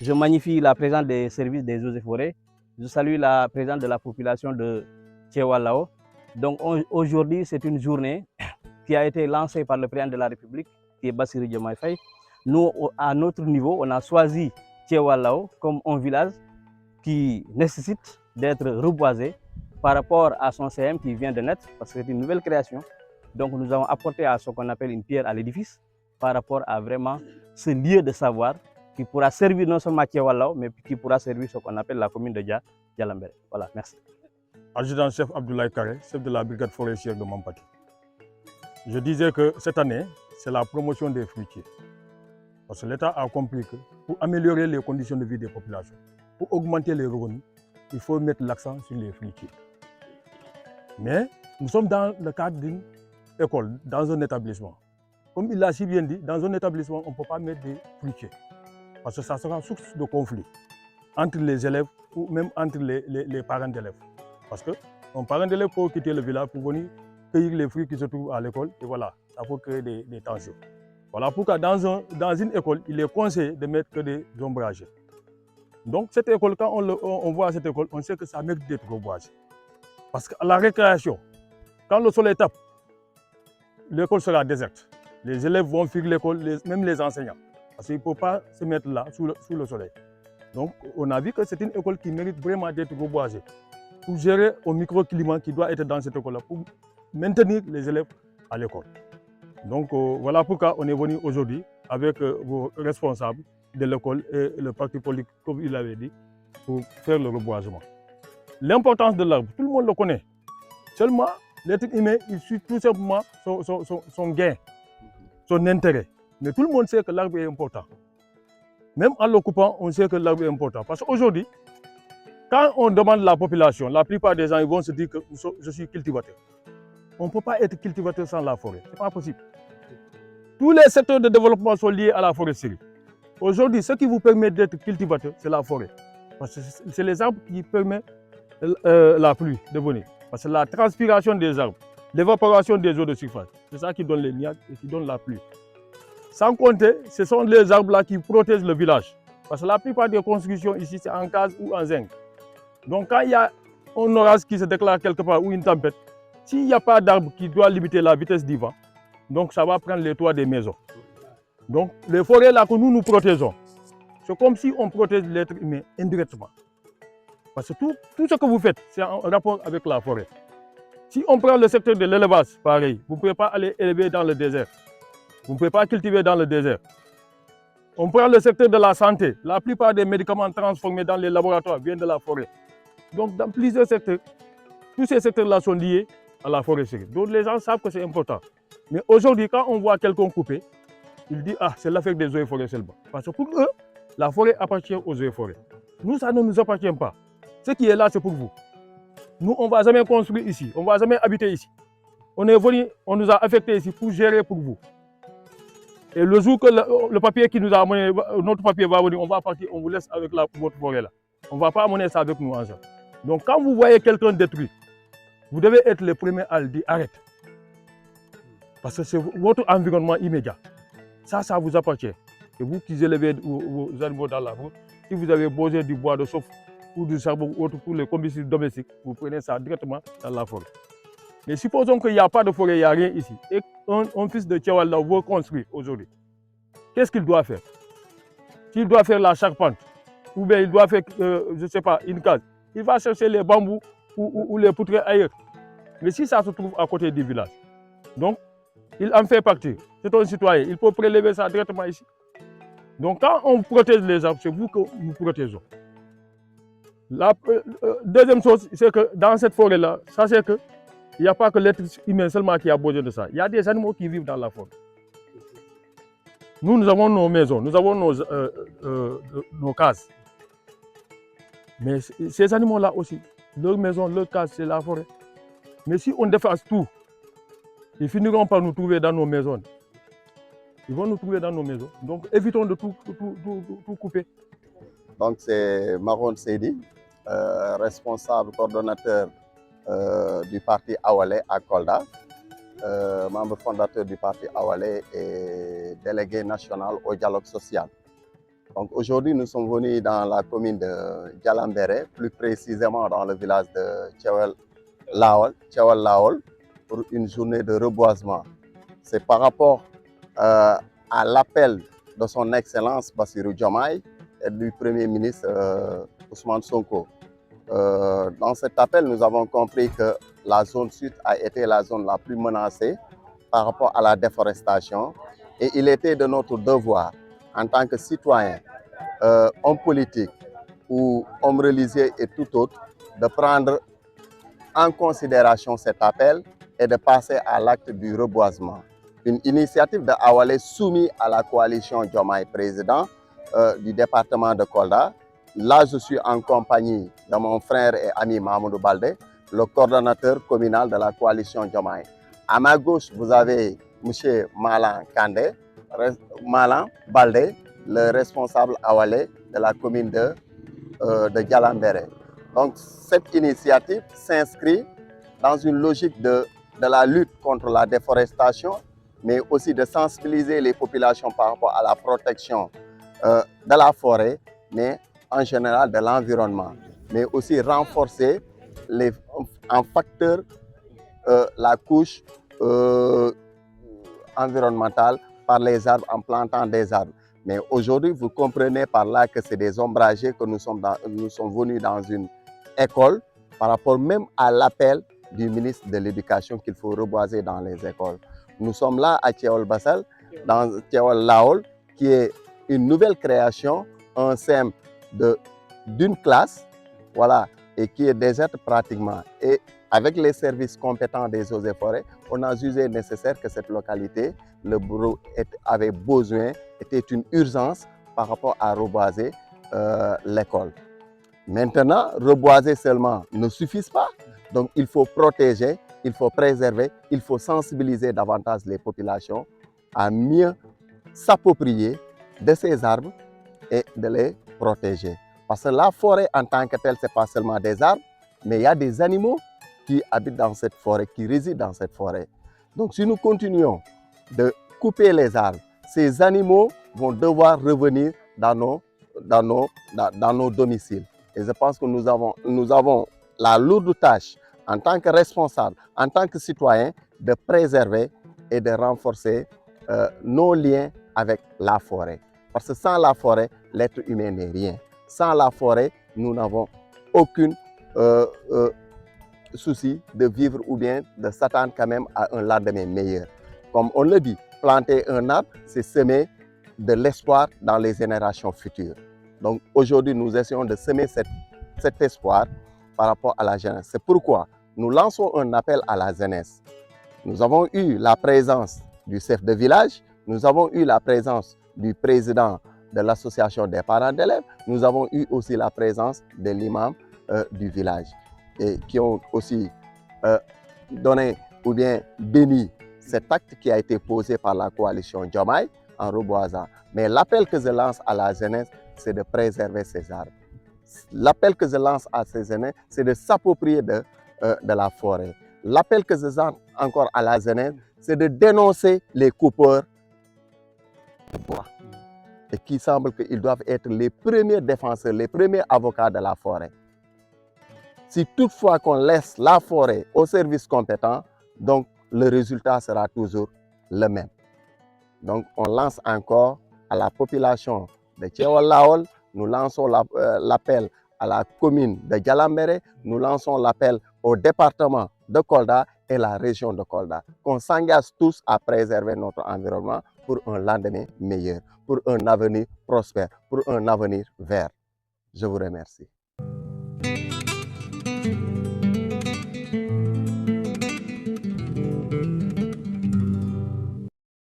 je magnifie la présence des services des eaux et forêts. Je salue la présence de la population de Tchewalao. Donc aujourd'hui, c'est une journée qui a été lancée par le président de la République, qui est Bassirou Diomaye Faye. Nous, à notre niveau, on a choisi Tchewalao comme un village qui nécessite d'être reboisé par rapport à son CM qui vient de naître, parce que c'est une nouvelle création. Donc nous avons apporté à ce qu'on appelle une pierre à l'édifice par rapport à vraiment ce lieu de savoir qui pourra servir non seulement Tchewalao, mais qui pourra servir ce qu'on appelle la commune de Dialambere. Voilà, merci. Adjudant-chef Abdoulaye Karé, chef de la brigade forestière de Mampati. Je disais que cette année, c'est la promotion des fruitiers. Parce que l'État a compris que pour améliorer les conditions de vie des populations, pour augmenter les revenus, il faut mettre l'accent sur les fruitiers. Mais nous sommes dans le cadre d'une école, dans un établissement. Comme il l'a si bien dit, dans un établissement, on ne peut pas mettre des fruitiers. Parce que ça sera source de conflit entre les élèves ou même entre les parents d'élèves. Parce qu'un parent d'élève peut quitter le village pour venir cueillir les fruits qui se trouvent à l'école. Et voilà, ça peut créer des tensions. Voilà pourquoi dans une école, il est conseillé de mettre que des ombragés. Donc cette école, quand on voit cette école, on sait que ça mérite d'être reboisé. Parce qu'à la récréation, quand le soleil tape, l'école sera déserte. Les élèves vont fuir l'école, même les enseignants. Parce qu'il ne faut pas se mettre là, sous le soleil. Donc on a vu que c'est une école qui mérite vraiment d'être reboisée. Pour gérer au microclimat qui doit être dans cette école-là, pour maintenir les élèves à l'école. Donc voilà pourquoi on est venu aujourd'hui avec vos responsables de l'école et le parti politique, comme il l'avait dit, pour faire le reboisement. L'importance de l'arbre, tout le monde le connaît. Seulement, l'être humain, il suit tout simplement son gain, son intérêt. Mais tout le monde sait que l'arbre est important. Même en l'occupant, on sait que l'arbre est important. Parce qu'aujourd'hui, quand on demande à la population, la plupart des gens ils vont se dire que je suis cultivateur. On ne peut pas être cultivateur sans la forêt. Ce n'est pas possible. Tous les secteurs de développement sont liés à la foresterie. Aujourd'hui, ce qui vous permet d'être cultivateur, c'est la forêt. Parce que c'est les arbres qui permettent la pluie de venir. Parce que la transpiration des arbres, l'évaporation des eaux de surface, c'est ça qui donne les nuages et qui donne la pluie. Sans compter, ce sont les arbres-là qui protègent le village. Parce que la plupart des constructions ici, c'est en case ou en zinc. Donc quand il y a un orage qui se déclare quelque part ou une tempête, s'il n'y a pas d'arbre qui doit limiter la vitesse du vent, donc ça va prendre les toits des maisons. Donc les forêts là que nous protégeons, c'est comme si on protège l'être humain indirectement. Parce que tout ce que vous faites, c'est en rapport avec la forêt. Si on prend le secteur de l'élevage, pareil, vous ne pouvez pas aller élever dans le désert. Vous ne pouvez pas cultiver dans le désert. On prend le secteur de la santé. La plupart des médicaments transformés dans les laboratoires viennent de la forêt. Donc dans plusieurs secteurs, tous ces secteurs-là sont liés à la foresterie. Donc les gens savent que c'est important. Mais aujourd'hui, quand on voit quelqu'un couper, il dit ah, c'est l'affaire des eaux et forêts seulement. Parce que pour eux, la forêt appartient aux eaux et forêts. Nous, ça ne nous appartient pas. Ce qui est là, c'est pour vous. Nous, on ne va jamais construire ici, on ne va jamais habiter ici. On est venu, on nous a affectés ici pour gérer pour vous. Et le jour que le papier qui nous a amené, notre papier va venir, on va partir, on vous laisse avec votre forêt là. On ne va pas amener ça avec nous ensemble. Donc quand vous voyez quelqu'un détruit, vous devez être le premier à le dire arrête. Parce que c'est votre environnement immédiat. Ça vous appartient. Et vous qui élevez vos animaux dans la route, si vous avez besoin du bois de chauffe ou du charbon ou autre pour les combustibles domestiques, vous prenez ça directement dans la forêt. Mais supposons qu'il n'y a pas de forêt, il n'y a rien ici, et un fils de Tchewalao veut construire aujourd'hui. Qu'est-ce qu'il doit faire? S'il doit faire la charpente, ou bien il doit faire, je ne sais pas, une case, il va chercher les bambous ou les poutres ailleurs. Mais si ça se trouve à côté du village, donc il en fait partie. C'est un citoyen, il peut prélever ça directement ici. Donc quand on protège les arbres, c'est vous que nous protégeons. La deuxième chose, c'est que dans cette forêt-là, sachez qu'il n'y a pas que l'être humain seulement qui a besoin de ça. Il y a des animaux qui vivent dans la forêt. Nous avons nos maisons, nous avons nos cases. Mais ces animaux-là aussi, leur maison, leur case, c'est la forêt. Mais si on déface tout, ils finiront par nous trouver dans nos maisons. Ils vont nous trouver dans nos maisons. Donc évitons de tout couper. Donc c'est Maroun Seydi, responsable coordonnateur du parti Awalé à Kolda, membre fondateur du parti Awalé et délégué national au dialogue social. Donc aujourd'hui, nous sommes venus dans la commune de Djalambere, plus précisément dans le village de Tchewal Laol, pour une journée de reboisement. C'est par rapport à l'appel de son Excellence Bassirou Diomaye et du Premier ministre Ousmane Sonko. Dans cet appel, nous avons compris que la zone sud a été la zone la plus menacée par rapport à la déforestation. Et il était de notre devoir, en tant que citoyen, homme politique ou homme religieux et tout autre, de prendre en considération cet appel et de passer à l'acte du reboisement. Une initiative de Awalé soumise à la coalition Diomaye Président du département de Kolda. Là, je suis en compagnie de mon frère et ami Mahmoudou Baldé, le coordonnateur communal de la coalition Diomaye. À ma gauche, vous avez M. Malan Kandé, Malan Baldé, le responsable Awalé de la commune de Djalambere. Donc, cette initiative s'inscrit dans une logique de la lutte contre la déforestation, mais aussi de sensibiliser les populations par rapport à la protection de la forêt, mais en général de l'environnement, mais aussi renforcer en facteur la couche environnementale par les arbres, en plantant des arbres. Mais aujourd'hui, vous comprenez par là que c'est des ombragés que nous sommes venus dans une école par rapport même à l'appel du ministre de l'Éducation qu'il faut reboiser dans les écoles. Nous sommes là à Tchewal Bassal, dans Tchewal Laol, qui est une nouvelle création, un SEM d'une classe, voilà, et qui est déserte pratiquement. Et avec les services compétents des eaux et forêts, on a jugé nécessaire que cette localité, le bureau avait besoin, était une urgence par rapport à reboiser l'école. Maintenant, reboiser seulement ne suffit pas. Donc, il faut protéger, il faut préserver, il faut sensibiliser davantage les populations à mieux s'approprier de ces arbres et de les protéger. Parce que la forêt en tant que telle, ce n'est pas seulement des arbres, mais il y a des animaux qui habitent dans cette forêt, qui résident dans cette forêt. Donc, si nous continuons de couper les arbres, ces animaux vont devoir revenir dans nos domiciles. Et je pense que nous avons la lourde tâche, en tant que responsable, en tant que citoyen, de préserver et de renforcer nos liens avec la forêt. Parce que sans la forêt, l'être humain n'est rien. Sans la forêt, nous n'avons aucun souci de vivre ou bien de s'attendre quand même à un lendemain meilleur. Comme on le dit, planter un arbre, c'est semer de l'espoir dans les générations futures. Donc aujourd'hui, nous essayons de semer cet espoir par rapport à la jeunesse. C'est pourquoi nous lançons un appel à la jeunesse. Nous avons eu la présence du chef de village, nous avons eu la présence du président de l'association des parents d'élèves, nous avons eu aussi la présence de l'imam du village, et qui ont aussi donné ou bien béni cet acte qui a été posé par la coalition Diomaye en reboisant. Mais l'appel que je lance à la jeunesse, c'est de préserver ces arbres. L'appel que je lance à ces jeunes, c'est de s'approprier de la forêt. L'appel que je lance encore à la jeunesse, c'est de dénoncer les coupeurs de bois. Et qui semble qu'ils doivent être les premiers défenseurs, les premiers avocats de la forêt. Si toutefois qu'on laisse la forêt au service compétent, donc le résultat sera toujours le même. Donc on lance encore à la population de Tchewal Laol, nous lançons l'appel à la commune de Djalambere, nous lançons l'appel au département de Kolda et la région de Kolda, qu'on s'engage tous à préserver notre environnement pour un lendemain meilleur, pour un avenir prospère, pour un avenir vert. Je vous remercie.